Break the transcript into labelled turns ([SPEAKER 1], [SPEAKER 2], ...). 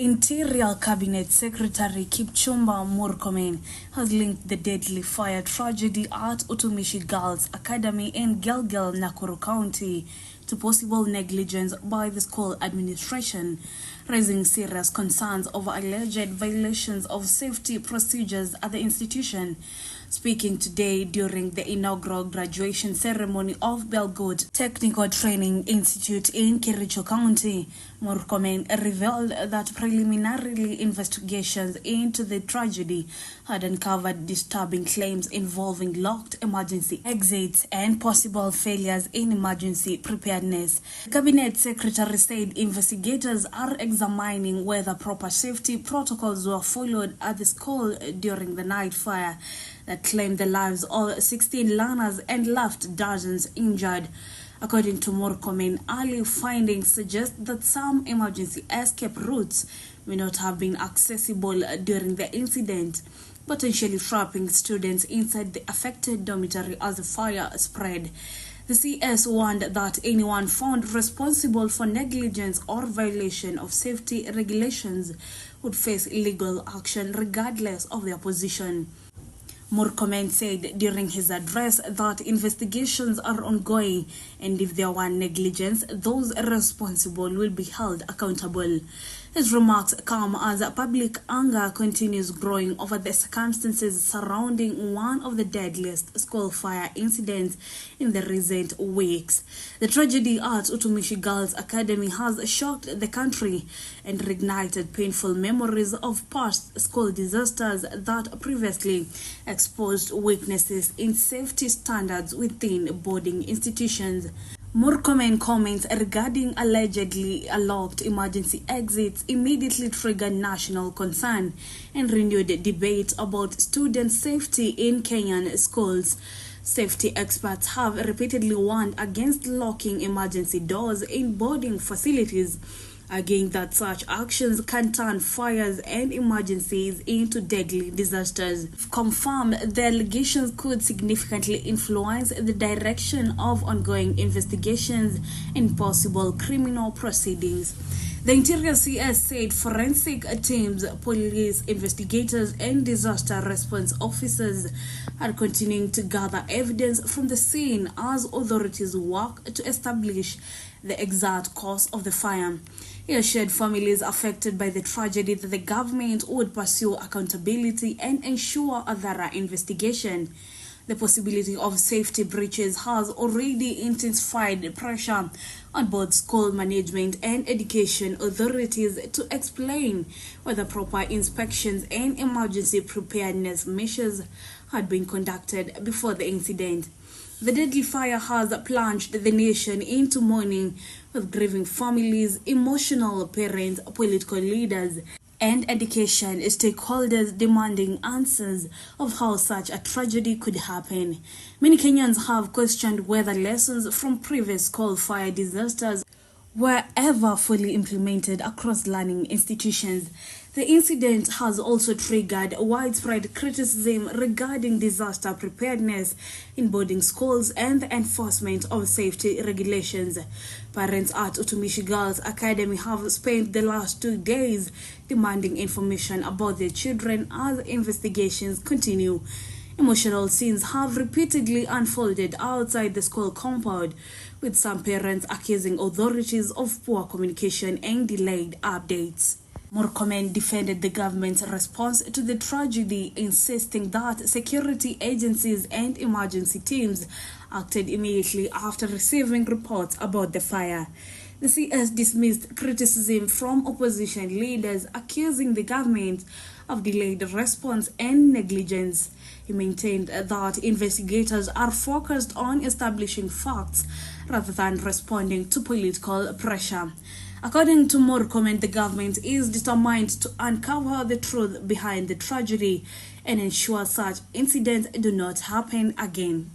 [SPEAKER 1] Interior Cabinet Secretary Kipchumba Murkomen has linked the deadly fire tragedy at Utumishi Girls Academy in Gilgil, Nakuru County to possible negligence by the school administration, raising serious concerns over alleged violations of safety procedures at the institution. Speaking today during the inaugural graduation ceremony of Belgood Technical Training Institute in Kericho County, Murkomen revealed that preliminary investigations into the tragedy had uncovered disturbing claims involving locked emergency exits and possible failures in emergency preparedness. The Cabinet Secretary said investigators are examining whether proper safety protocols were followed at the school during the night fire that claimed the lives of 16 learners and left dozens injured. According to Murkomen, early findings suggest that some emergency escape routes may not have been accessible during the incident, potentially trapping students inside the affected dormitory as the fire spread. The CS warned that anyone found responsible for negligence or violation of safety regulations would face legal action regardless of their position. Murkomen said during his address that investigations are ongoing, and if there were negligence, those responsible will be held accountable. His remarks come as public anger continues growing over the circumstances surrounding one of the deadliest school fire incidents in the recent weeks. The tragedy at Utumishi Girls Academy has shocked the country and reignited painful memories of past school disasters that previously exposed weaknesses in safety standards within boarding institutions. Murkomen comments regarding allegedly locked emergency exits immediately triggered national concern and renewed debate about student safety in Kenyan schools. Safety experts have repeatedly warned against locking emergency doors in boarding facilities, arguing that such actions can turn fires and emergencies into deadly disasters. If confirmed, the allegations could significantly influence the direction of ongoing investigations and possible criminal proceedings. The Interior CS said forensic teams, police investigators, and disaster response officers are continuing to gather evidence from the scene as authorities work to establish the exact cause of the fire. He assured families affected by the tragedy that the government would pursue accountability and ensure a thorough investigation. The possibility of safety breaches has already intensified pressure on both school management and education authorities to explain whether proper inspections and emergency preparedness measures had been conducted before the incident. The deadly fire has plunged the nation into mourning, with grieving families, emotional parents, political leaders, and education stakeholders demanding answers of how such a tragedy could happen. Many Kenyans have questioned whether lessons from previous school fire disasters were ever fully implemented across learning institutions. The incident has also triggered widespread criticism regarding disaster preparedness in boarding schools and the enforcement of safety regulations. Parents at Utumishi Girls Academy have spent the last 2 days demanding information about their children as investigations continue. Emotional scenes have repeatedly unfolded outside the school compound, with some parents accusing authorities of poor communication and delayed updates. Murkomen defended the government's response to the tragedy, insisting that security agencies and emergency teams acted immediately after receiving reports about the fire. The CS dismissed criticism from opposition leaders accusing the government of delayed response and negligence. He maintained that investigators are focused on establishing facts rather than responding to political pressure. According to Murkomen, the government is determined to uncover the truth behind the tragedy and ensure such incidents do not happen again.